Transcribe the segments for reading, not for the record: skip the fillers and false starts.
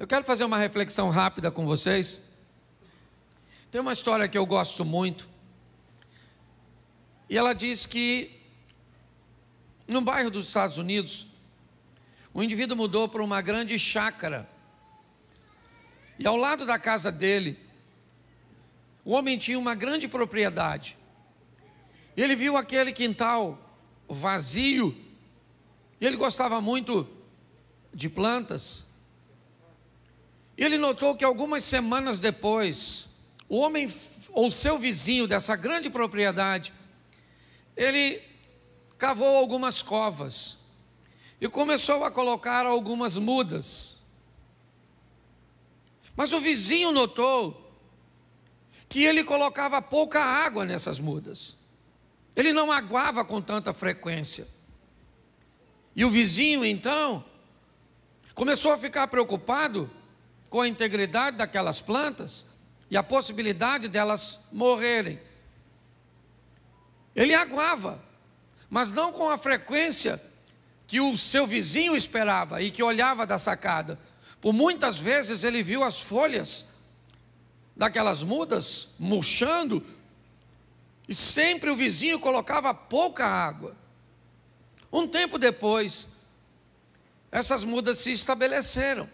Eu quero fazer uma reflexão rápida com vocês. Tem uma história que eu gosto muito. E ela diz que, num bairro dos Estados Unidos, um indivíduo mudou para uma grande chácara. E ao lado da casa dele, o homem tinha uma grande propriedade. Ele viu aquele quintal vazio. E ele gostava muito de plantas. Ele notou que algumas semanas depois, o homem ou seu vizinho dessa grande propriedade, ele cavou algumas covas e começou a colocar algumas mudas. Mas o vizinho notou que ele colocava pouca água nessas mudas. Ele não aguava com tanta frequência. E o vizinho, então, começou a ficar preocupado com a integridade daquelas plantas e a possibilidade delas morrerem. Ele aguava, mas não com a frequência que o seu vizinho esperava e que olhava da sacada. Por muitas vezes ele viu as folhas daquelas mudas murchando e sempre o vizinho colocava pouca água. Um tempo depois, essas mudas se estabeleceram.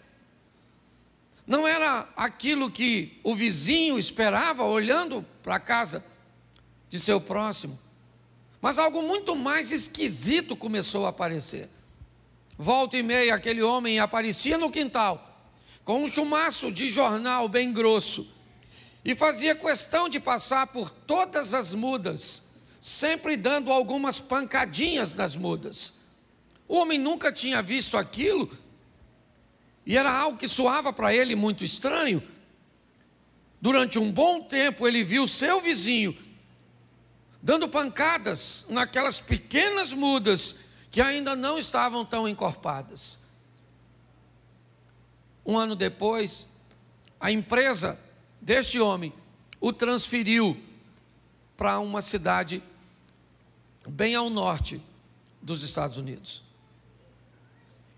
Não era aquilo que o vizinho esperava olhando para a casa de seu próximo, mas algo muito mais esquisito começou a aparecer. Volta e meia, aquele homem aparecia no quintal com um chumaço de jornal bem grosso e fazia questão de passar por todas as mudas, sempre dando algumas pancadinhas nas mudas. O homem nunca tinha visto aquilo e era algo que soava para ele muito estranho. Durante um bom tempo ele viu seu vizinho dando pancadas naquelas pequenas mudas que ainda não estavam tão encorpadas. Um ano depois, a empresa deste homem o transferiu para uma cidade bem ao norte dos Estados Unidos.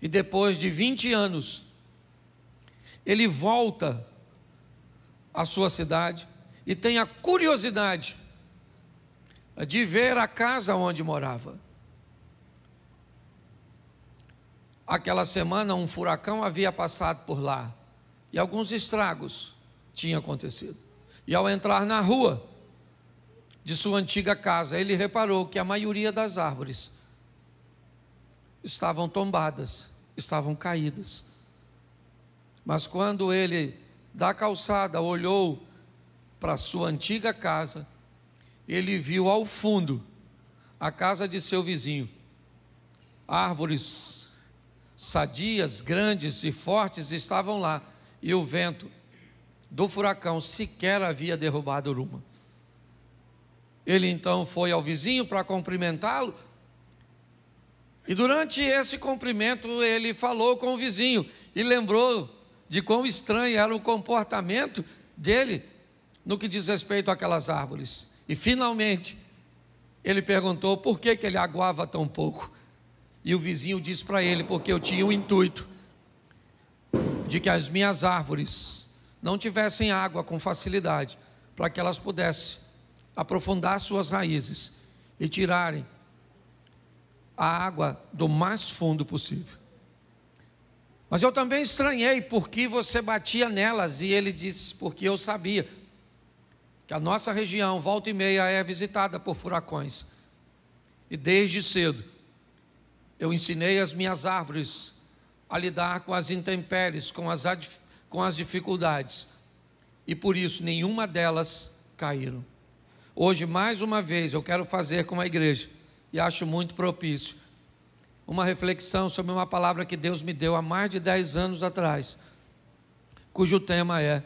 E depois de 20 anos, ele volta à sua cidade e tem a curiosidade de ver a casa onde morava. Aquela semana um furacão havia passado por lá e alguns estragos tinham acontecido. E ao entrar na rua de sua antiga casa, ele reparou que a maioria das árvores estavam tombadas, estavam caídas. Mas quando ele, da calçada, olhou para sua antiga casa, ele viu ao fundo a casa de seu vizinho. Árvores sadias, grandes e fortes estavam lá, e o vento do furacão sequer havia derrubado uma. Ele então foi ao vizinho para cumprimentá-lo, e durante esse cumprimento ele falou com o vizinho e lembrou de quão estranho era o comportamento dele no que diz respeito àquelas árvores. E finalmente ele perguntou por que ele aguava tão pouco. E o vizinho disse para ele: porque eu tinha o intuito de que as minhas árvores não tivessem água com facilidade, para que elas pudessem aprofundar suas raízes e tirarem a água do mais fundo possível. Mas eu também estranhei porque você batia nelas. E ele disse: porque eu sabia que a nossa região, volta e meia, é visitada por furacões. E desde cedo eu ensinei as minhas árvores a lidar com as intempéries, com as dificuldades. E por isso nenhuma delas caíram. Hoje, mais uma vez, eu quero fazer com a igreja, e acho muito propício, uma reflexão sobre uma palavra que Deus me deu há mais de 10 anos atrás, cujo tema é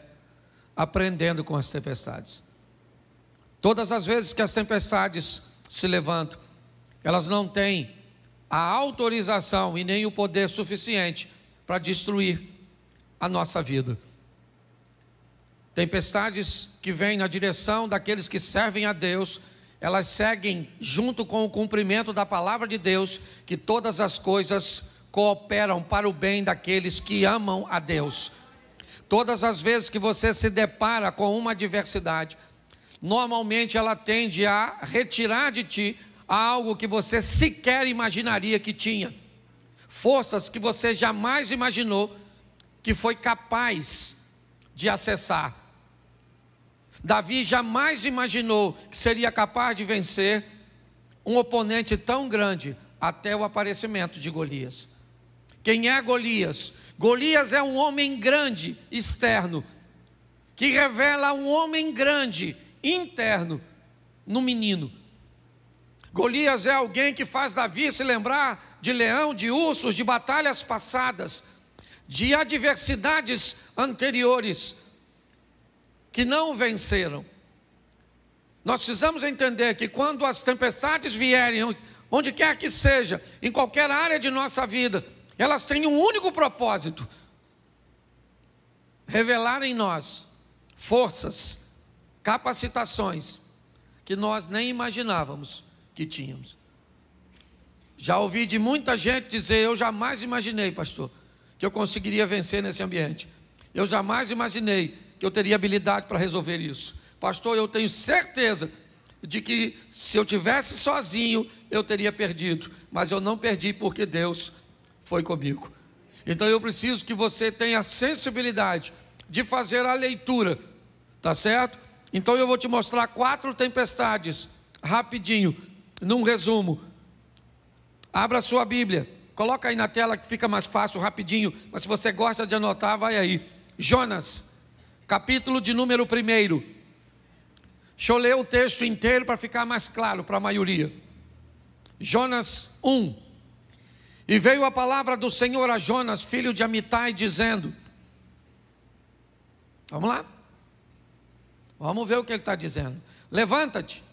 aprendendo com as tempestades. Todas as vezes que as tempestades se levantam, elas não têm a autorização e nem o poder suficiente para destruir a nossa vida. Tempestades que vêm na direção daqueles que servem a Deus, elas seguem junto com o cumprimento da palavra de Deus, que todas as coisas cooperam para o bem daqueles que amam a Deus. Todas as vezes que você se depara com uma adversidade, normalmente ela tende a retirar de ti algo que você sequer imaginaria que tinha. Forças que você jamais imaginou que foi capaz de acessar. Davi jamais imaginou que seria capaz de vencer um oponente tão grande até o aparecimento de Golias. Quem é Golias? Golias é um homem grande, externo, que revela um homem grande, interno, no menino. Golias é alguém que faz Davi se lembrar de leão, de ursos, de batalhas passadas, de adversidades anteriores que não venceram. Nós precisamos entender que quando as tempestades vierem, onde quer que seja, em qualquer área de nossa vida, elas têm um único propósito: revelar em nós forças, capacitações que nós nem imaginávamos que tínhamos. Já ouvi de muita gente dizer: eu jamais imaginei, pastor, que eu conseguiria vencer nesse ambiente. Eu jamais imaginei que eu teria habilidade para resolver isso. Pastor, eu tenho certeza de que se eu tivesse sozinho, eu teria perdido. Mas eu não perdi porque Deus foi comigo. Então eu preciso que você tenha a sensibilidade de fazer a leitura, tá certo? Então eu vou te mostrar 4 tempestades, rapidinho, num resumo. Abra a sua Bíblia, coloca aí na tela que fica mais fácil, rapidinho, mas se você gosta de anotar, vai aí. Jonas, capítulo de número 1. Deixa eu ler o texto inteiro para ficar mais claro para a maioria. Jonas 1. E veio a palavra do Senhor a Jonas, filho de Amitai, dizendo... Vamos lá? Vamos ver o que ele está dizendo. Levanta-te,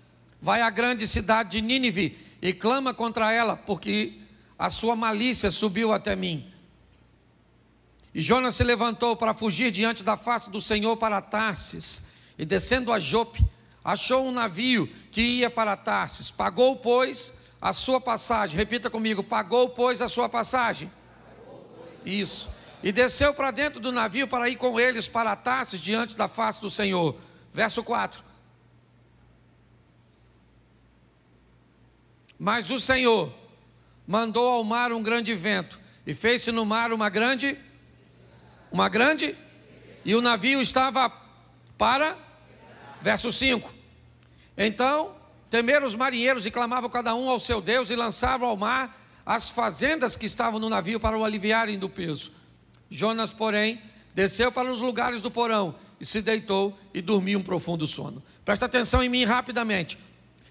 vai à grande cidade de Nínive e clama contra ela, porque a sua malícia subiu até mim. E Jonas se levantou para fugir diante da face do Senhor para Tarsis, e descendo a Jope, achou um navio que ia para Tarsis. Pagou, pois, a sua passagem. Repita comigo: pagou, pois, a sua passagem. Isso. E desceu para dentro do navio para ir com eles para Tarsis diante da face do Senhor. Verso 4. Mas o Senhor mandou ao mar um grande vento, e fez-se no mar uma grande, e o navio estava para... Verso 5. Então temeram os marinheiros e clamavam cada um ao seu Deus e lançavam ao mar as fazendas que estavam no navio para o aliviarem do peso. Jonas, porém, desceu para os lugares do porão e se deitou e dormiu um profundo sono. Presta atenção em mim rapidamente.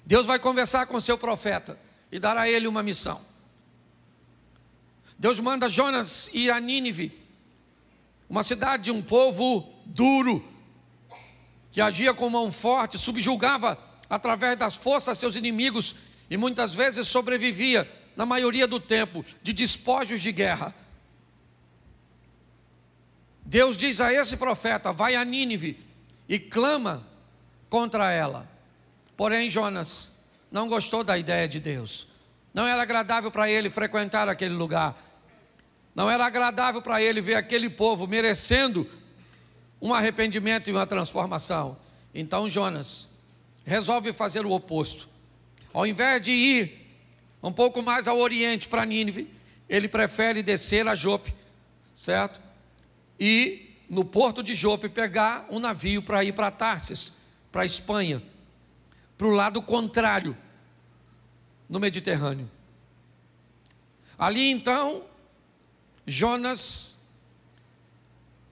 Deus vai conversar com seu profeta e dar a ele uma missão. Deus manda Jonas ir a Nínive, uma cidade de um povo duro, que agia com mão forte, subjugava através das forças seus inimigos e muitas vezes sobrevivia, na maioria do tempo, de despojos de guerra. Deus diz a esse profeta: vai a Nínive e clama contra ela. Porém Jonas não gostou da ideia de Deus. Não era agradável para ele frequentar aquele lugar. Não era agradável para ele ver aquele povo merecendo um arrependimento e uma transformação. Então Jonas resolve fazer o oposto. Ao invés de ir um pouco mais ao oriente para Nínive, ele prefere descer a Jope, certo? E no porto de Jope pegar um navio para ir para Tarsis, para a Espanha, para o lado contrário, no Mediterrâneo. Ali então Jonas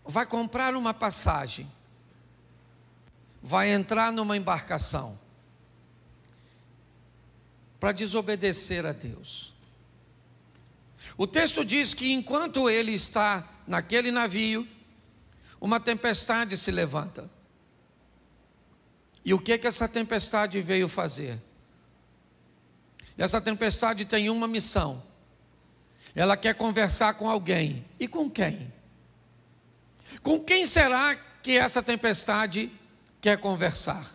vai comprar uma passagem, vai entrar numa embarcação para desobedecer a Deus. O texto diz que enquanto ele está naquele navio, uma tempestade se levanta. E o que essa tempestade veio fazer? Essa tempestade tem uma missão. Ela quer conversar com alguém. E com quem? Com quem será que essa tempestade quer conversar?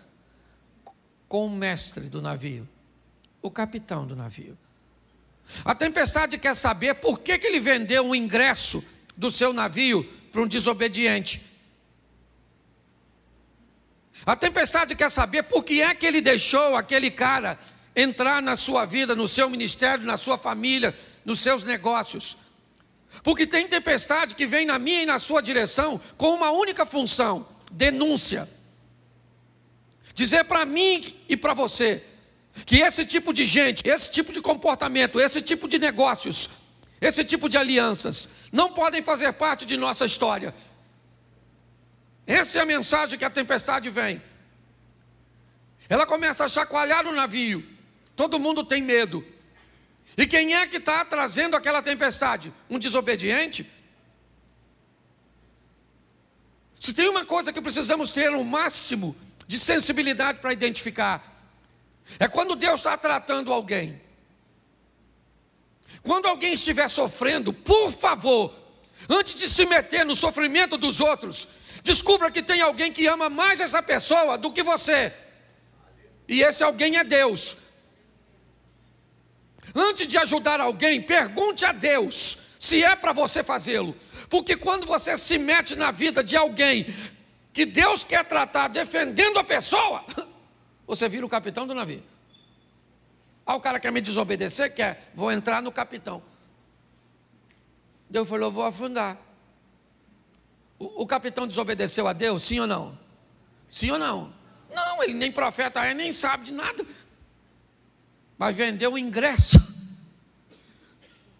Com o mestre do navio, o capitão do navio. A tempestade quer saber por que ele vendeu o ingresso do seu navio para um desobediente. A tempestade quer saber por que é que ele deixou aquele cara entrar na sua vida, no seu ministério, na sua família, nos seus negócios. Porque tem tempestade que vem na minha e na sua direção com uma única função: denúncia. Dizer para mim e para você que esse tipo de gente, esse tipo de comportamento, esse tipo de negócios, esse tipo de alianças não podem fazer parte de nossa história. Essa é a mensagem que a tempestade vem. Ela começa a chacoalhar o navio. Todo mundo tem medo. E quem é que está trazendo aquela tempestade? Um desobediente? Se tem uma coisa que precisamos ter o máximo de sensibilidade para identificar, é quando Deus está tratando alguém. Quando alguém estiver sofrendo, por favor, antes de se meter no sofrimento dos outros, descubra que tem alguém que ama mais essa pessoa do que você. E esse alguém é Deus. Antes de ajudar alguém, pergunte a Deus se é para você fazê-lo. Porque quando você se mete na vida de alguém que Deus quer tratar defendendo a pessoa, você vira o capitão do navio. O cara quer me desobedecer? Quer, vou entrar no capitão. Deus falou, vou afundar. O capitão desobedeceu a Deus, sim ou não? Sim ou não? Não, ele nem profeta é, nem sabe de nada. Mas vendeu o ingresso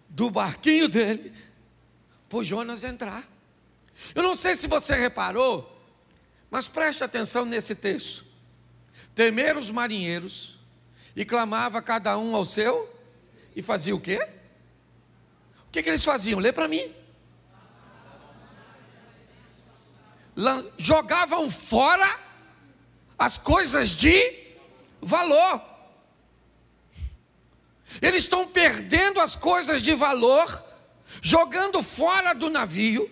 do barquinho dele para o Jonas entrar. Eu não sei se você reparou, mas preste atenção nesse texto. Temeram os marinheiros e clamava cada um ao seu, e fazia o quê? O que eles faziam? Lê para mim. Jogavam fora as coisas de valor. Eles estão perdendo as coisas de valor, jogando fora do navio,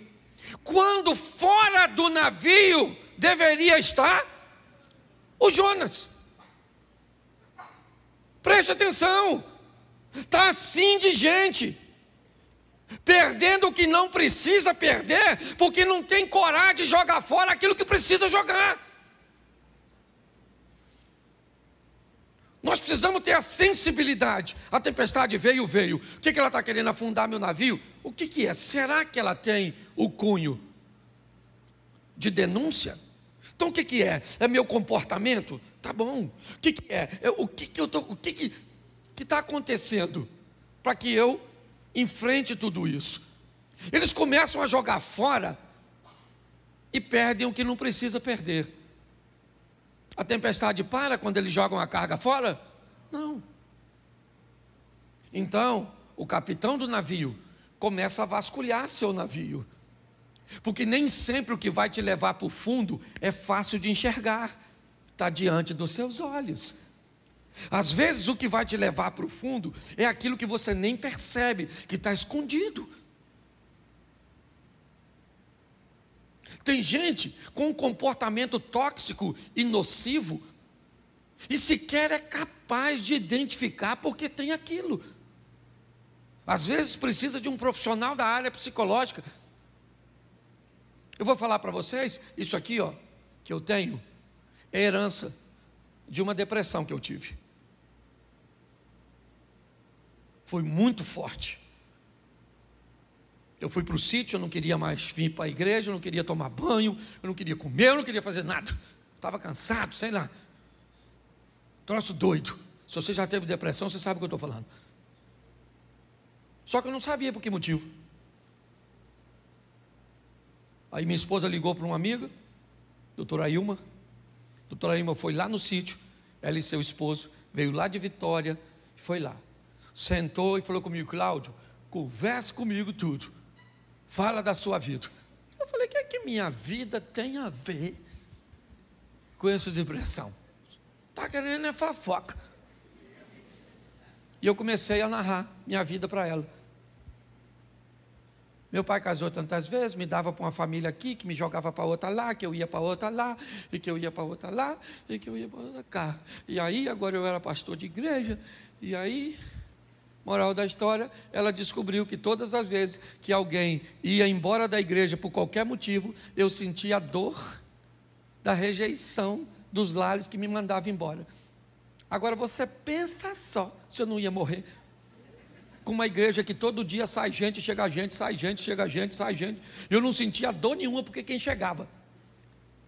quando fora do navio deveria estar o Jonas. Preste atenção, está assim de gente, perdendo o que não precisa perder, porque não tem coragem de jogar fora aquilo que precisa jogar. Nós precisamos ter a sensibilidade. A tempestade veio. O que ela está querendo? Afundar meu navio? O que é? Será que ela tem o cunho de denúncia? Então o que é? É meu comportamento? Tá bom. O que é? O que está acontecendo para que eu enfrente tudo isso? Eles começam a jogar fora e perdem o que não precisa perder. A tempestade para quando eles jogam a carga fora? Não. Então, o capitão do navio começa a vasculhar seu navio. Porque nem sempre o que vai te levar para o fundo é fácil de enxergar. Está diante dos seus olhos. Às vezes o que vai te levar para o fundo é aquilo que você nem percebe, que está escondido. Tem gente com um comportamento tóxico e nocivo e sequer é capaz de identificar porque tem aquilo. Às vezes precisa de um profissional da área psicológica. Eu vou falar para vocês, isso aqui que eu tenho, é herança de uma depressão que eu tive. Foi muito forte. Eu fui para o sítio, eu não queria mais vir para a igreja, eu não queria tomar banho, eu não queria comer, eu não queria fazer nada. Estava cansado, sei lá. Troço doido. Se você já teve depressão, você sabe o que eu estou falando. Só que eu não sabia por que motivo. Aí minha esposa ligou para uma amiga, doutora Ilma. Doutora Ilma foi lá no sítio, ela e seu esposo, veio lá de Vitória, foi lá. Sentou e falou comigo, Cláudio, converse comigo tudo. Fala da sua vida. Eu falei, o que é que minha vida tem a ver com essa depressão? Está querendo é fofoca. E eu comecei a narrar minha vida para ela. Meu pai casou tantas vezes, me dava para uma família aqui, que me jogava para outra lá, que eu ia para outra lá, e que eu ia para outra lá, e que eu ia para outra cá. E aí, agora eu era pastor de igreja, e aí... Moral da história, ela descobriu que todas as vezes que alguém ia embora da igreja por qualquer motivo, eu sentia dor da rejeição dos lares que me mandavam embora. Agora você pensa só se eu não ia morrer com uma igreja que todo dia sai gente, chega gente, sai gente, chega gente, sai gente. Eu não sentia dor nenhuma porque quem chegava,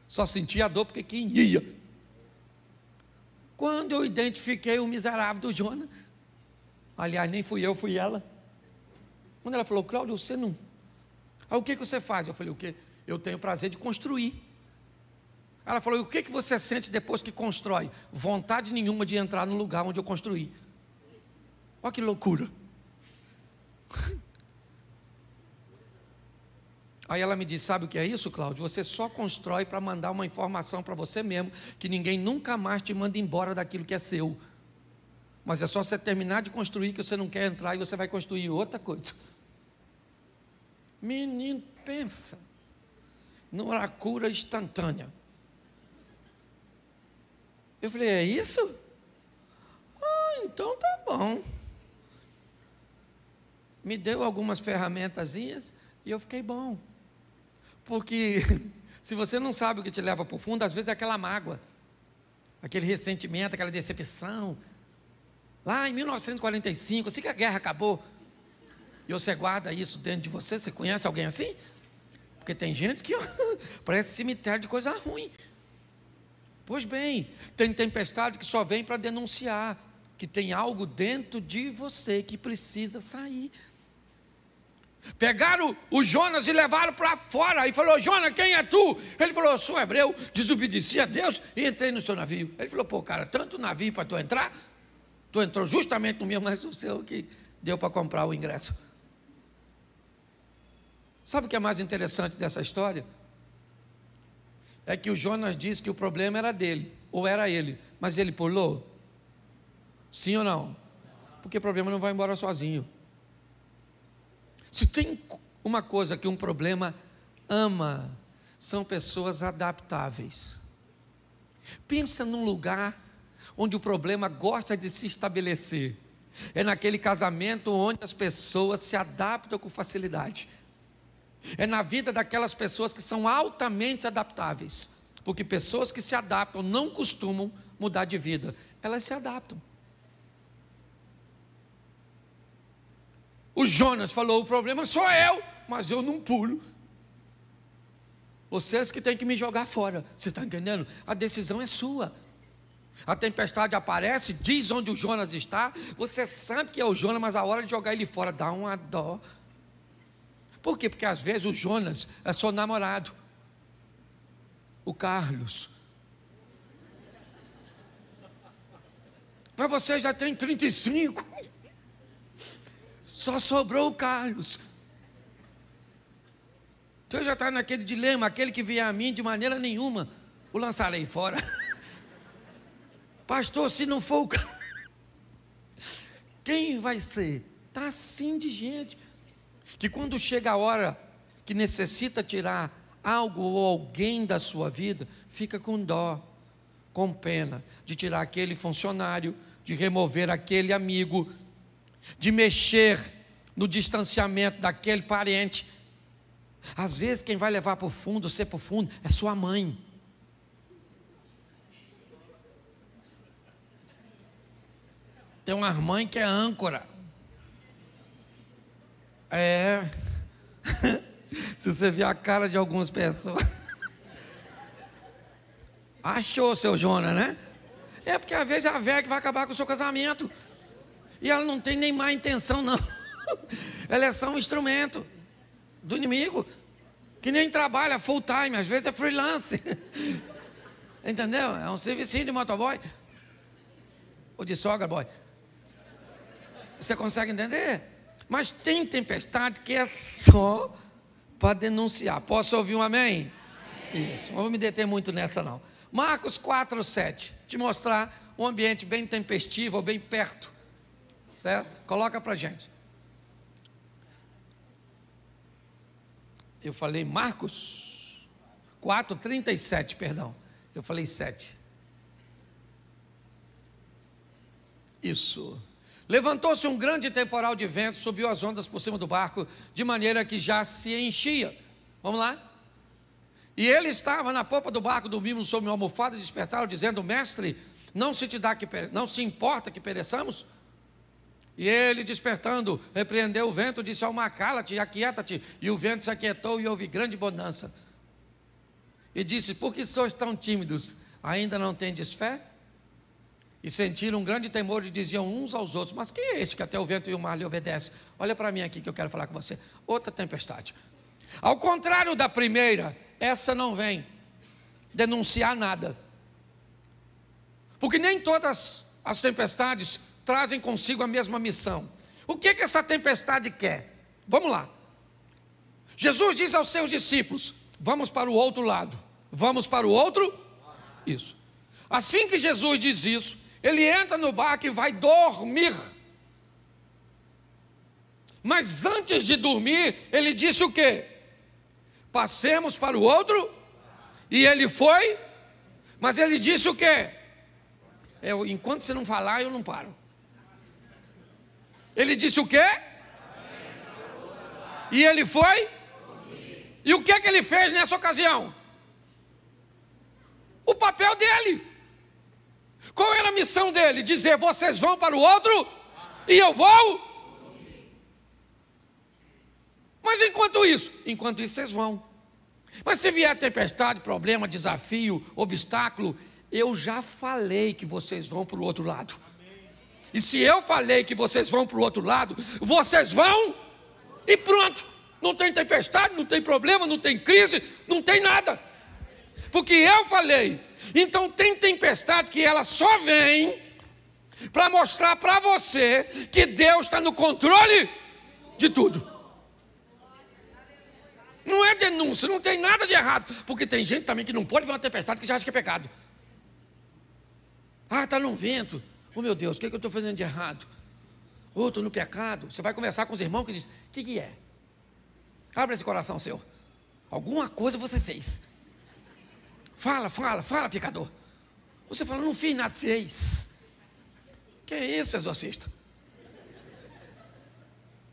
só sentia dor porque quem ia. Quando eu identifiquei o miserável do Jonas, aliás, nem fui eu, fui ela. Quando ela falou: Cláudio, você não... Aí, o que você faz? Eu falei: o quê? Eu tenho o prazer de construir. Ela falou: e o que você sente depois que constrói? Vontade nenhuma de entrar no lugar onde eu construí. Olha que loucura. Aí ela me disse: sabe o que é isso, Cláudio? Você só constrói para mandar uma informação para você mesmo, que ninguém nunca mais te manda embora daquilo que é seu. Mas é só você terminar de construir que você não quer entrar e você vai construir outra coisa. Menino, pensa numa cura instantânea. Eu falei: é isso? Então tá bom. Me deu algumas ferramentazinhas e eu fiquei bom. Porque se você não sabe o que te leva para o fundo, às vezes é aquela mágoa, aquele ressentimento, aquela decepção. Lá em 1945, assim que a guerra acabou, e você guarda isso dentro de você. Você conhece alguém assim? Porque tem gente que parece cemitério de coisa ruim. Pois bem, tem tempestade que só vem para denunciar que tem algo dentro de você que precisa sair. Pegaram o Jonas e levaram para fora e falou: Jonas, quem é tu? Ele falou: eu sou hebreu, desobedeci a Deus e entrei no seu navio. Ele falou: pô, cara, tanto navio para tu entrar? Tu entrou justamente no meu, mas o seu que deu para comprar o ingresso. Sabe o que é mais interessante dessa história? É que o Jonas disse que o problema era dele, ou era ele, mas ele pulou? Sim ou não? Porque o problema não vai embora sozinho. Se tem uma coisa que um problema ama, são pessoas adaptáveis. Pensa num lugar onde o problema gosta de se estabelecer. É naquele casamento onde as pessoas se adaptam com facilidade. É na vida daquelas pessoas que são altamente adaptáveis. Porque pessoas que se adaptam não costumam mudar de vida. Elas se adaptam. O Jonas falou: o problema sou eu, mas eu não pulo. Vocês que têm que me jogar fora. Você está entendendo? A decisão é sua. A tempestade aparece, diz onde o Jonas está. Você sabe que é o Jonas, mas a hora de jogar ele fora dá uma dó. Por quê? Porque às vezes o Jonas é seu namorado, o Carlos. Mas você já tem 35. Só sobrou o Carlos. Você já está naquele dilema: aquele que vier a mim, de maneira nenhuma o lançarei fora. Pastor, se não for o Carlos, quem vai ser? Está assim de gente, que quando chega a hora que necessita tirar algo ou alguém da sua vida, fica com dó, com pena, de tirar aquele funcionário, de remover aquele amigo, de mexer no distanciamento daquele parente. Às vezes quem vai levar para o fundo, você para o fundo, é sua mãe. Tem uma mãe que é âncora. Se você ver a cara de algumas pessoas. Achou, seu Jonas, né? É porque às vezes é a velha que vai acabar com o seu casamento. E ela não tem nem má intenção, não. Ela é só um instrumento do inimigo, que nem trabalha full time, às vezes é freelance. Entendeu? É um servicinho de motoboy ou de sogra boy. Você consegue entender? Mas tem tempestade que é só para denunciar. Posso ouvir um amém? Amém. Isso, não vou me deter muito nessa não. Marcos 4:7, te mostrar um ambiente bem tempestivo, ou bem perto, certo? Coloca para gente. Eu falei Marcos 4:37, perdão. Eu falei 7. Isso. Levantou-se um grande temporal de vento, subiu as ondas por cima do barco, de maneira que já se enchia. Vamos lá? E ele estava na popa do barco, dormindo sob uma almofada, e despertaram, dizendo: mestre, não se importa que pereçamos? E ele, despertando, repreendeu o vento, disse ao mar: cala-te e aquieta-te. E o vento se aquietou e houve grande bonança. E disse: por que sois tão tímidos? Ainda não tendes fé? E sentiram um grande temor e diziam uns aos outros: mas quem é este que até o vento e o mar lhe obedecem? Olha para mim aqui que eu quero falar com você. Outra tempestade. Ao contrário da primeira, essa não vem denunciar nada. Porque nem todas as tempestades trazem consigo a mesma missão. O que essa tempestade quer? Vamos lá. Jesus diz aos seus discípulos: vamos para o outro lado. Vamos para o outro? Isso. Assim que Jesus diz isso, ele entra no barco e vai dormir. Mas antes de dormir, ele disse o quê? Passemos para o outro. E ele foi. Mas ele disse o quê? Enquanto você não falar, eu não paro. Ele disse o quê? E ele foi? E o que ele fez nessa ocasião? O papel dele. Qual era a missão dele? Dizer: vocês vão para o outro e eu vou. Mas enquanto isso vocês vão. Mas se vier tempestade, problema, desafio, obstáculo, eu já falei que vocês vão para o outro lado. E se eu falei que vocês vão para o outro lado, vocês vão e pronto. Não tem tempestade, não tem problema, não tem crise, não tem nada. Porque eu falei. Então tem tempestade que ela só vem para mostrar para você que Deus está no controle de tudo. Não é denúncia, não tem nada de errado. Porque tem gente também que não pode ver uma tempestade que já acha que é pecado. Ah, está num vento. Oh meu Deus, o que eu estou fazendo de errado? Oh, estou no pecado. Você vai conversar com os irmãos que dizem: o que é? Abre esse coração seu. Alguma coisa você fez. Fala, pecador. Você fala: não fiz nada, fez. Que é isso, exorcista?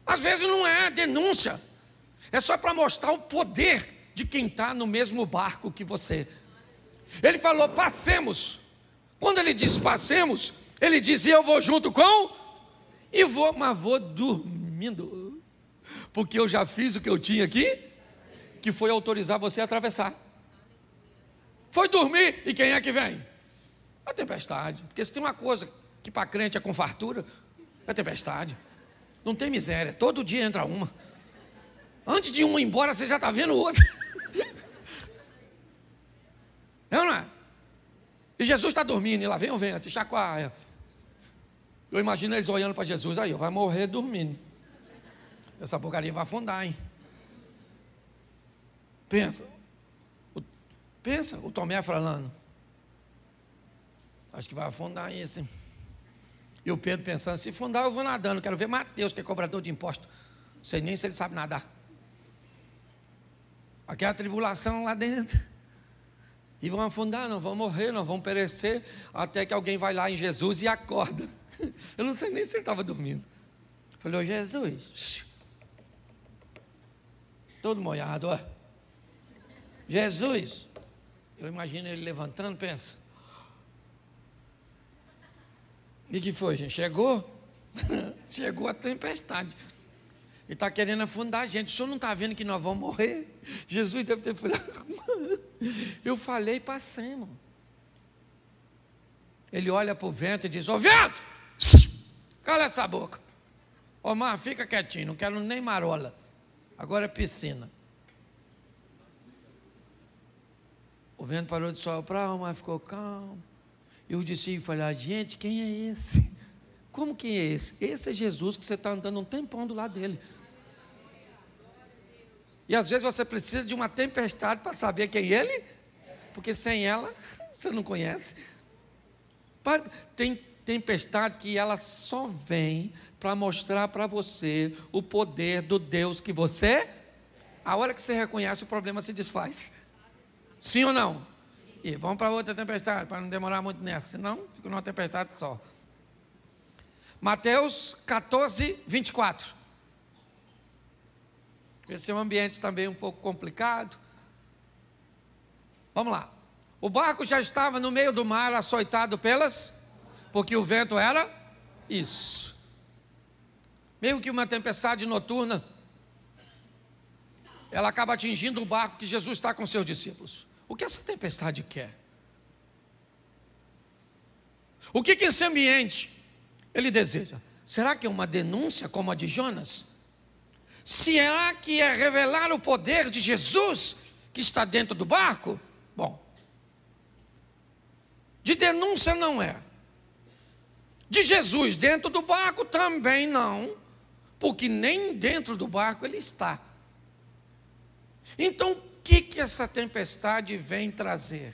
Às vezes não é denúncia. É só para mostrar o poder de quem está no mesmo barco que você. Ele falou: passemos. Quando ele diz passemos, ele diz: eu vou junto com... E vou, mas vou dormindo. Porque eu já fiz o que eu tinha aqui, que foi autorizar você a atravessar. Foi dormir, e quem é que vem? A tempestade. Porque se tem uma coisa que para crente é com fartura, é tempestade. Não tem miséria, todo dia entra uma. Antes de uma ir embora, você já está vendo outra. É ou não é? E Jesus está dormindo, e lá vem o vento, e chacoalha. Eu imagino eles olhando para Jesus: aí, vai morrer dormindo. Essa porcaria vai afundar, hein? Pensa, o Tomé falando: acho que vai afundar isso, hein? E o Pedro pensando: se afundar eu vou nadando, quero ver Mateus, que é cobrador de imposto. Não sei nem se ele sabe nadar. Aquela tribulação lá dentro. E vão afundar, não vão morrer, não vão perecer, até que alguém vai lá em Jesus e acorda. Eu não sei nem se ele estava dormindo. Falei: ô Jesus, todo molhado, ó. Jesus. Eu imagino ele levantando, pensa: e que foi, gente? Chegou? Chegou a tempestade. Ele está querendo afundar a gente. O senhor não está vendo que nós vamos morrer? Jesus deve ter falado: eu falei, passemos. Ele olha para o vento e diz: ô vento, cala essa boca. Ô mar, fica quietinho, não quero nem marola. Agora é piscina. O vento parou de soprar, o mar ficou calmo. E os discípulos falaram: gente, quem é esse? Como que é esse? Esse é Jesus, que você está andando um tempão do lado dele. E às vezes você precisa de uma tempestade para saber quem ele é, porque sem ela você não conhece. Tem tempestade que ela só vem para mostrar para você o poder do Deus que você... A hora que você reconhece, o problema se desfaz. Sim ou não? E vamos para outra tempestade, para não demorar muito nessa, senão fica numa tempestade só. Mateus 14, 24. Esse é um ambiente também um pouco complicado. Vamos lá. O barco já estava no meio do mar, açoitado porque o vento era isso. Meio que uma tempestade noturna. Ela acaba atingindo o barco que Jesus está com seus discípulos. O que essa tempestade quer? O que esse ambiente ele deseja? Será que é uma denúncia como a de Jonas? Será que é revelar o poder de Jesus que está dentro do barco? Bom, de denúncia não é. De Jesus dentro do barco também não, porque nem dentro do barco ele está. Então, o que essa tempestade vem trazer?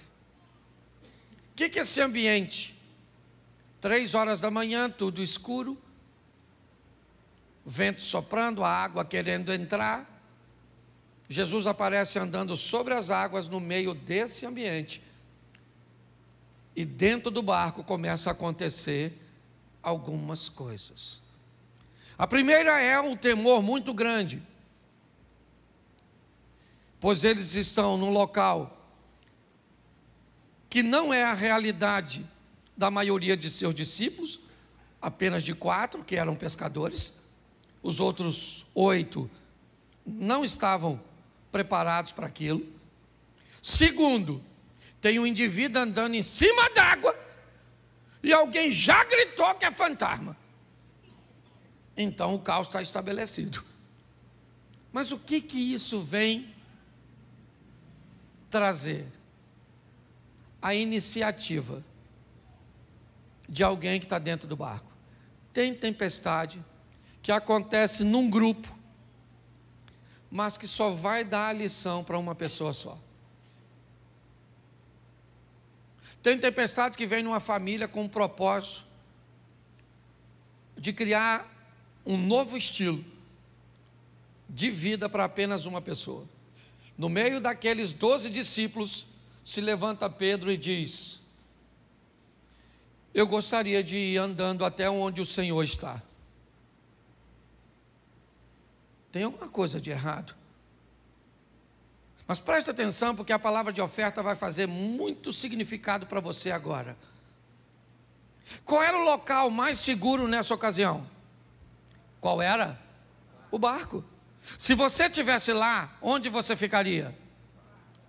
O que esse ambiente? 3 horas da manhã, tudo escuro, vento soprando, a água querendo entrar. Jesus aparece andando sobre as águas no meio desse ambiente. E dentro do barco começa a acontecer algumas coisas. A primeira é um temor muito grande, pois eles estão num local que não é a realidade da maioria de seus discípulos, apenas de 4 que eram pescadores. Os outros 8 não estavam preparados para aquilo. Segundo, tem um indivíduo andando em cima d'água e alguém já gritou que é fantasma. Então o caos está estabelecido. Mas o que isso vem trazer? A iniciativa de alguém que está dentro do barco. Tem tempestade que acontece num grupo, mas que só vai dar a lição para uma pessoa só. Tem tempestade que vem numa família com um propósito de criar um novo estilo de vida para apenas uma pessoa. No meio daqueles 12 discípulos, se levanta Pedro e diz: eu gostaria de ir andando até onde o Senhor está. Tem alguma coisa de errado. Mas presta atenção, porque a palavra de oferta vai fazer muito significado para você agora. Qual era o local mais seguro nessa ocasião? Qual era? O barco. Se você estivesse lá, onde você ficaria?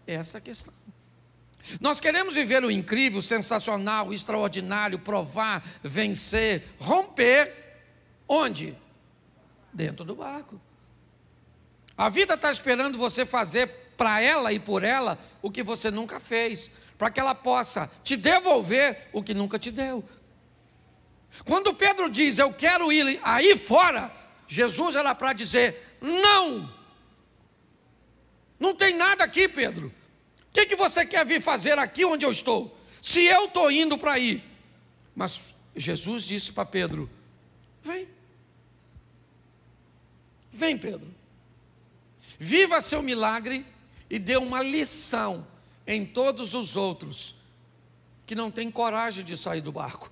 Essa é a questão. Nós queremos viver o incrível, o sensacional, o extraordinário, provar, vencer, romper. Onde? Dentro do barco. A vida está esperando você fazer para ela e por ela o que você nunca fez, para que ela possa te devolver o que nunca te deu. Quando Pedro diz, eu quero ir aí fora, Jesus era para dizer, não, não tem nada aqui, Pedro. O que você quer vir fazer aqui onde eu estou? Se eu estou indo para aí. Mas Jesus disse para Pedro, vem. Vem, Pedro. Viva seu milagre e dê uma lição em todos os outros que não têm coragem de sair do barco.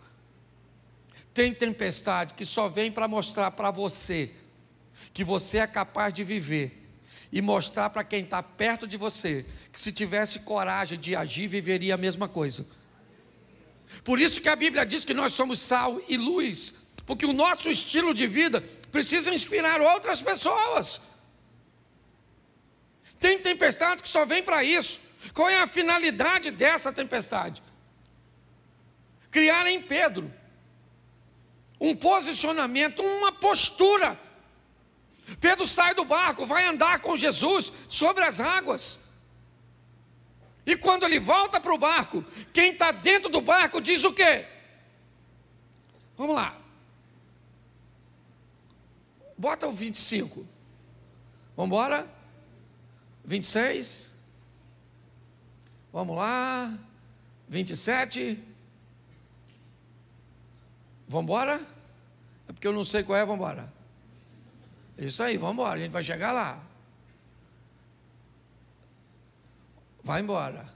Tem tempestade que só vem para mostrar para você que você é capaz de viver e mostrar para quem está perto de você que se tivesse coragem de agir, viveria a mesma coisa. Por isso que a Bíblia diz que nós somos sal e luz, porque o nosso estilo de vida precisa inspirar outras pessoas. Tem tempestade que só vem para isso. Qual é a finalidade dessa tempestade? Criar em Pedro um posicionamento, uma postura. Pedro sai do barco, vai andar com Jesus sobre as águas. E quando ele volta para o barco, quem está dentro do barco diz o quê? Vamos lá. Bota o 25. Vamos embora? 26. Vamos lá. 27. Vamos embora? É porque eu não sei qual é, vamos embora. Isso aí, vamos embora, a gente vai chegar lá. Vai embora.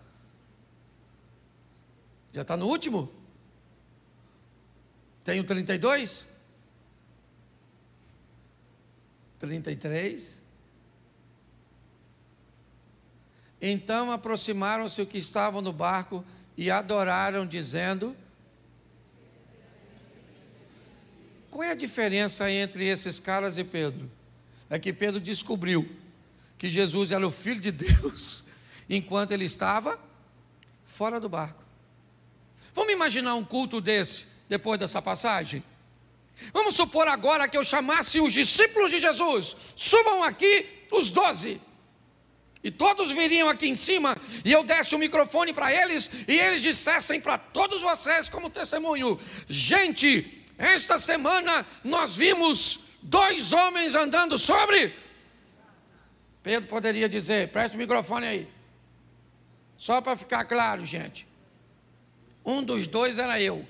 Já está no último? Tem o 32? 33? Então aproximaram-se os que estavam no barco e adoraram, dizendo... Qual é a diferença entre esses caras e Pedro? É que Pedro descobriu que Jesus era o Filho de Deus, enquanto ele estava fora do barco. Vamos imaginar um culto desse, depois dessa passagem? Vamos supor agora que eu chamasse os discípulos de Jesus, subam aqui os 12, e todos viriam aqui em cima, e eu desse o microfone para eles, e eles dissessem para todos vocês como testemunho: gente, esta semana nós vimos 2 homens andando sobre... Pedro poderia dizer: presta o microfone aí, só para ficar claro, gente, um dos 2 era eu,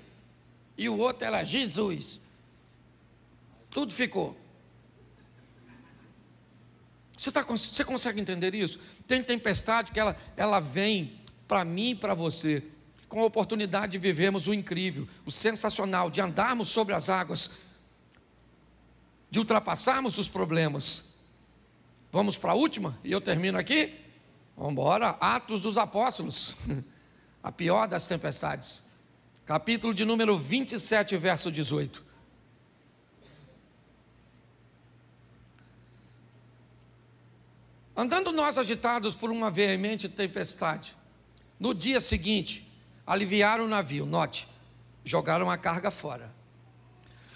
e o outro era Jesus. Tudo ficou. Você consegue entender isso? Tem tempestade que ela vem para mim e para você, com a oportunidade de vivermos o incrível, o sensacional, de andarmos sobre as águas, de ultrapassarmos os problemas. Vamos para a última, e eu termino aqui? Vamos embora. Atos dos Apóstolos, a pior das tempestades, capítulo de número 27, verso 18. Andando nós agitados por uma veemente tempestade, no dia seguinte, aliviaram o navio, note, jogaram a carga fora.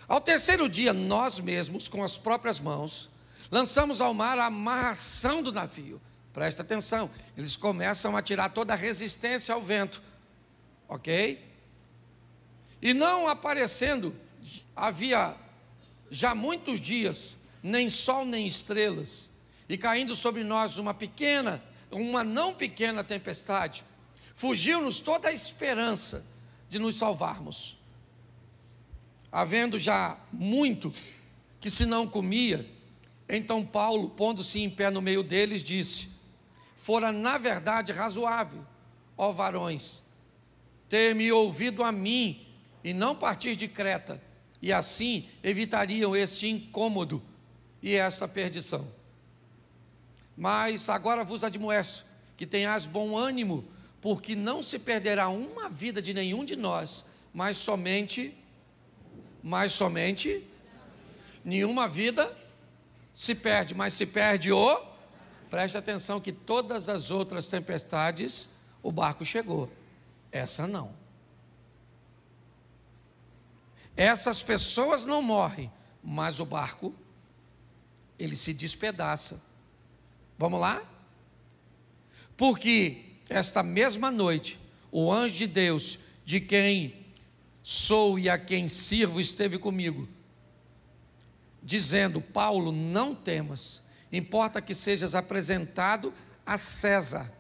Ao 3º dia, nós mesmos, com as próprias mãos, lançamos ao mar a amarração do navio. Presta atenção, eles começam a tirar toda a resistência ao vento, ok? E não aparecendo, havia já muitos dias, nem sol nem estrelas, e caindo sobre nós uma não pequena tempestade, fugiu-nos toda a esperança de nos salvarmos. Havendo já muito que se não comia, então Paulo, pondo-se em pé no meio deles, disse: fora na verdade razoável, ó varões, ter-me ouvido a mim e não partir de Creta, e assim evitariam este incômodo e esta perdição. Mas agora vos admoesto que tenhais bom ânimo, porque não se perderá uma vida de nenhum de nós, mas somente nenhuma vida se perde, mas se perde preste atenção que todas as outras tempestades o barco chegou, essa não. Essas pessoas não morrem, mas o barco, ele se despedaça. Vamos lá? Porque esta mesma noite, o anjo de Deus, de quem sou e a quem sirvo, esteve comigo, dizendo: Paulo, não temas, importa que sejas apresentado a César,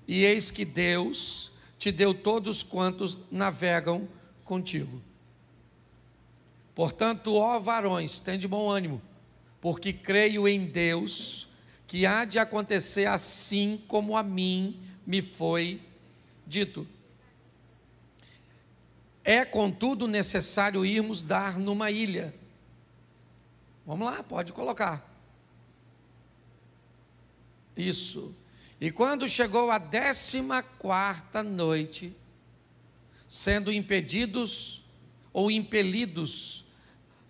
e eis que Deus te deu todos quantos navegam contigo. Portanto, ó varões, tende bom ânimo, porque creio em Deus, que há de acontecer assim como a mim me foi dito. É, contudo, necessário irmos dar numa ilha. Vamos lá, pode colocar. Isso. E quando chegou a 14ª noite, sendo impedidos ou impelidos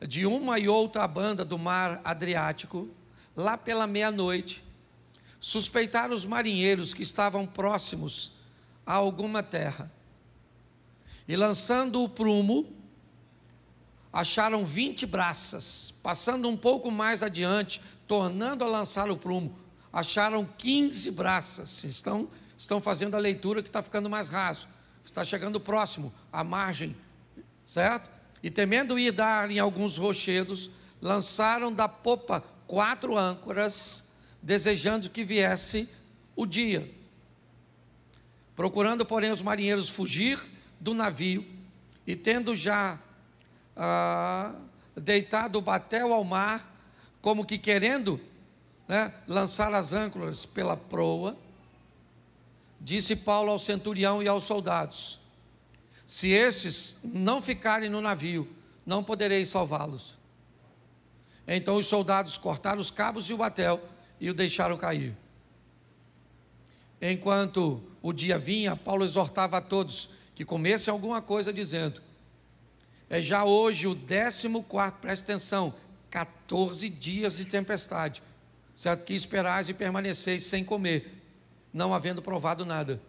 de uma e outra banda do mar Adriático, lá pela meia-noite, suspeitaram os marinheiros que estavam próximos a alguma terra, e lançando o prumo, acharam 20 braças. Passando um pouco mais adiante, tornando a lançar o prumo, acharam 15 braças. Estão fazendo a leitura que está ficando mais raso, está chegando próximo à margem, certo? E temendo ir dar em alguns rochedos, lançaram da popa 4 âncoras, desejando que viesse o dia. Procurando, porém, os marinheiros fugir do navio, e tendo já deitado o batel ao mar, como que querendo lançar as âncoras pela proa, disse Paulo ao centurião e aos soldados: se estes não ficarem no navio, não poderei salvá-los. Então os soldados cortaram os cabos e o batel e o deixaram cair. enquanto o dia vinha, Paulo exortava a todos que comessem alguma coisa, dizendo: é já hoje o 14º, preste atenção, 14 dias de tempestade, certo? Que esperais e permaneceis sem comer, não havendo provado nada.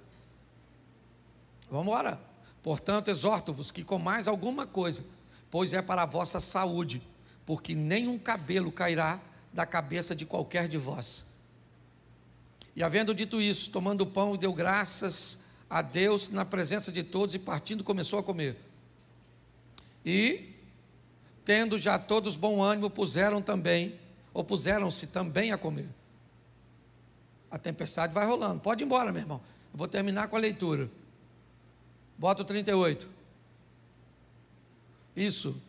Vamos embora. Portanto, exorto-vos que comais alguma coisa, pois é para a vossa saúde, porque nenhum cabelo cairá da cabeça de qualquer de vós. E havendo dito isso, tomando o pão, deu graças a Deus na presença de todos, e partindo começou a comer. E, tendo já todos bom ânimo, puseram-se também a comer. A tempestade vai rolando. Pode ir embora, meu irmão. Eu vou terminar com a leitura. Bota o 38. Isso.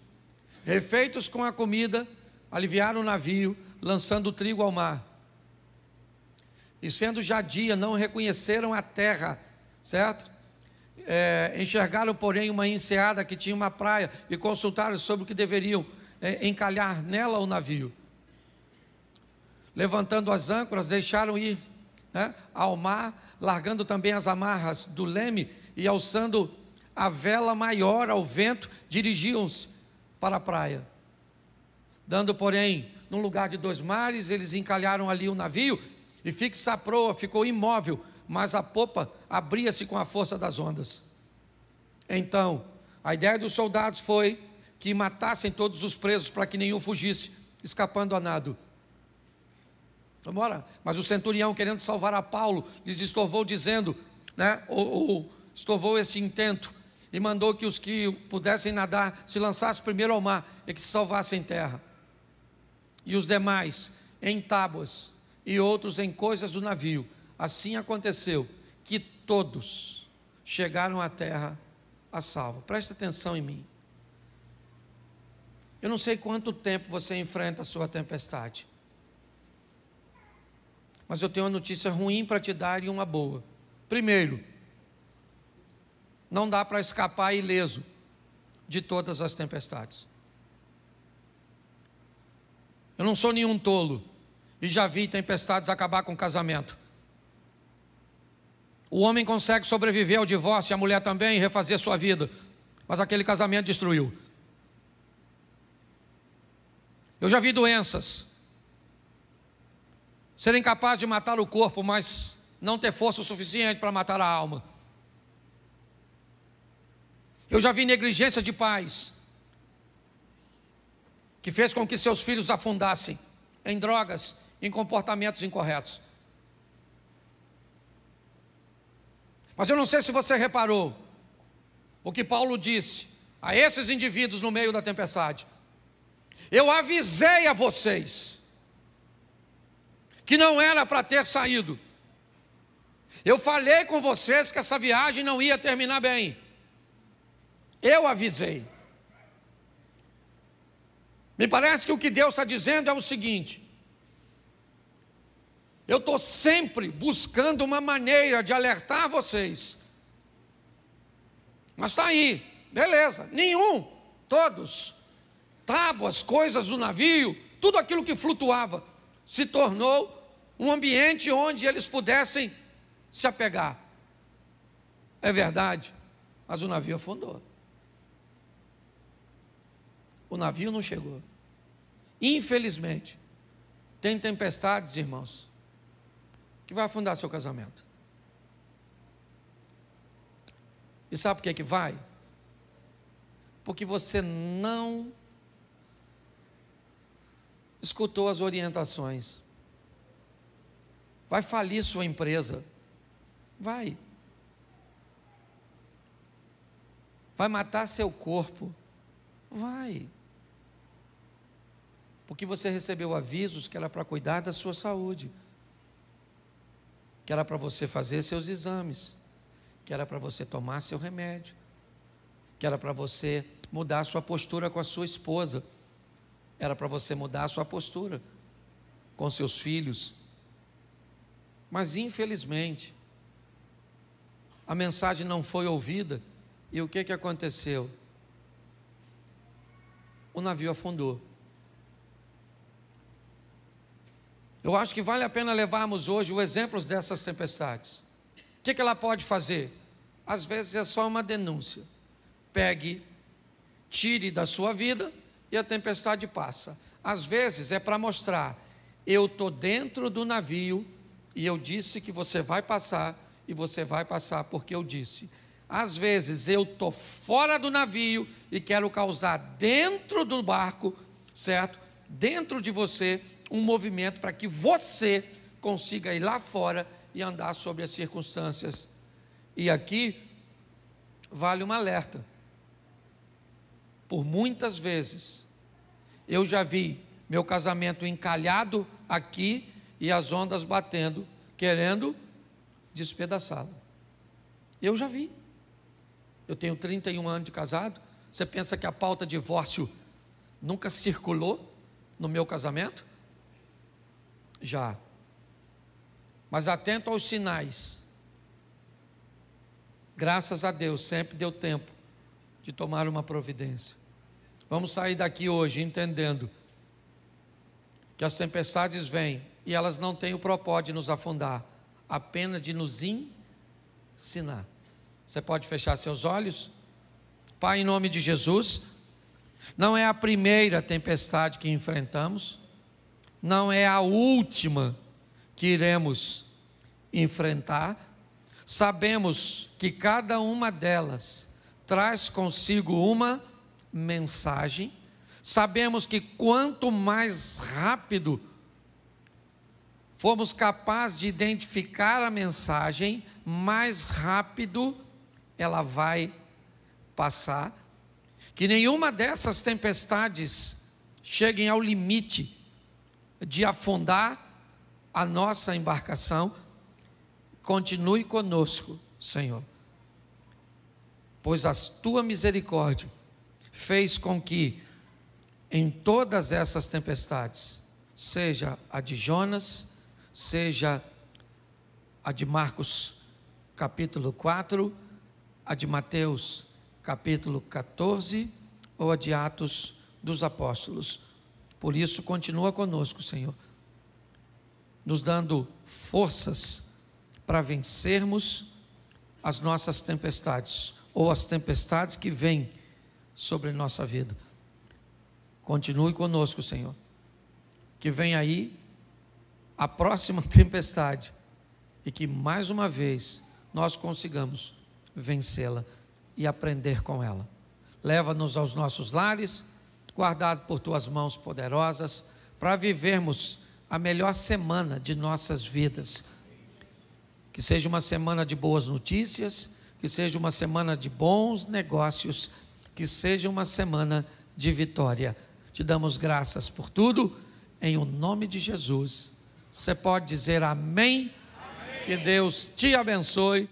Refeitos com a comida, aliviaram o navio, lançando o trigo ao mar. E sendo já dia, não reconheceram a terra, certo? Enxergaram, porém, uma enseada que tinha uma praia, e consultaram sobre o que deveriam encalhar nela o navio. Levantando as âncoras, deixaram ir ao mar, largando também as amarras do leme, e alçando a vela maior ao vento, dirigiam-se para a praia. Dando, porém, num lugar de 2 mares, eles encalharam ali o navio, e fixa a proa ficou imóvel, mas a popa abria-se com a força das ondas. Então, a ideia dos soldados foi que matassem todos os presos, para que nenhum fugisse, escapando a nado. Vamos embora. Mas o centurião, querendo salvar a Paulo, lhes estorvou, dizendo, estorvou esse intento, e mandou que os que pudessem nadar se lançassem primeiro ao mar, e que se salvassem em terra. E os demais em tábuas, e outros em coisas do navio. Assim aconteceu, que todos chegaram à terra a salvo. Preste atenção em mim. Eu não sei quanto tempo você enfrenta a sua tempestade, mas eu tenho uma notícia ruim para te dar e uma boa. Primeiro, não dá para escapar ileso de todas as tempestades. Eu não sou nenhum tolo, e já vi tempestades acabar com o casamento. O homem consegue sobreviver ao divórcio, a mulher também, e refazer sua vida, mas aquele casamento destruiu. Eu já vi doenças serem capazes de matar o corpo, mas não ter força o suficiente para matar a alma. Eu já vi negligência de pais que fez com que seus filhos afundassem em drogas, em comportamentos incorretos. Mas eu não sei se você reparou o que Paulo disse a esses indivíduos no meio da tempestade. Eu avisei a vocês que não era para ter saído. Eu falei com vocês que essa viagem não ia terminar bem. Eu avisei. Me parece que o que Deus está dizendo é o seguinte: eu estou sempre buscando uma maneira de alertar vocês. Mas está aí, beleza, nenhum, todos, tábuas, coisas do navio, tudo aquilo que flutuava, se tornou um ambiente onde eles pudessem se apegar. É verdade, mas o navio afundou. O navio não chegou. Infelizmente, tem tempestades, irmãos, que vai afundar seu casamento. E sabe por que vai? Porque você não escutou as orientações. Vai falir sua empresa. Vai matar seu corpo. Vai. Porque você recebeu avisos que era para cuidar da sua saúde, que era para você fazer seus exames, que era para você tomar seu remédio, que era para você mudar a sua postura com a sua esposa, era para você mudar a sua postura com seus filhos. Mas infelizmente a mensagem não foi ouvida, e o que aconteceu? O navio afundou. Eu acho que vale a pena levarmos hoje os exemplos dessas tempestades. que ela pode fazer? Às vezes é só uma denúncia. Pegue, tire da sua vida e a tempestade passa. Às vezes é para mostrar: eu estou dentro do navio e eu disse que você vai passar, e você vai passar porque eu disse. Às vezes eu estou fora do navio e quero causar dentro do barco, certo? Dentro de você, um movimento para que você consiga ir lá fora e andar sobre as circunstâncias. E aqui vale um alerta. Por muitas vezes eu já vi meu casamento encalhado aqui e as ondas batendo, querendo despedaçá-lo. Eu já vi. Eu tenho 31 anos de casado. Você pensa que a pauta divórcio nunca circulou no meu casamento? Já. Mas atento aos sinais. Graças a Deus, sempre deu tempo de tomar uma providência. Vamos sair daqui hoje entendendo que as tempestades vêm e elas não têm o propósito de nos afundar, apenas de nos ensinar. Você pode fechar seus olhos? Pai, em nome de Jesus, não é a primeira tempestade que enfrentamos, não é a última que iremos enfrentar. Sabemos que cada uma delas traz consigo uma mensagem. Sabemos que quanto mais rápido formos capazes de identificar a mensagem, mais rápido ela vai passar. Que nenhuma dessas tempestades cheguem ao limite de afundar a nossa embarcação. Continue conosco, Senhor, pois a tua misericórdia fez com que em todas essas tempestades, seja a de Jonas, seja a de Marcos capítulo 4, a de Mateus capítulo 14, ou a de Atos dos Apóstolos. Por isso, continua conosco, Senhor, nos dando forças para vencermos as nossas tempestades, ou as tempestades que vêm sobre nossa vida. Continue conosco, Senhor, que vem aí a próxima tempestade, e que mais uma vez nós consigamos vencê-la e aprender com ela. Leva-nos aos nossos lares, guardado por tuas mãos poderosas, para vivermos a melhor semana de nossas vidas. Que seja uma semana de boas notícias, que seja uma semana de bons negócios, que seja uma semana de vitória. Te damos graças por tudo, em o nome de Jesus. Você pode dizer amém? Amém. Que Deus te abençoe.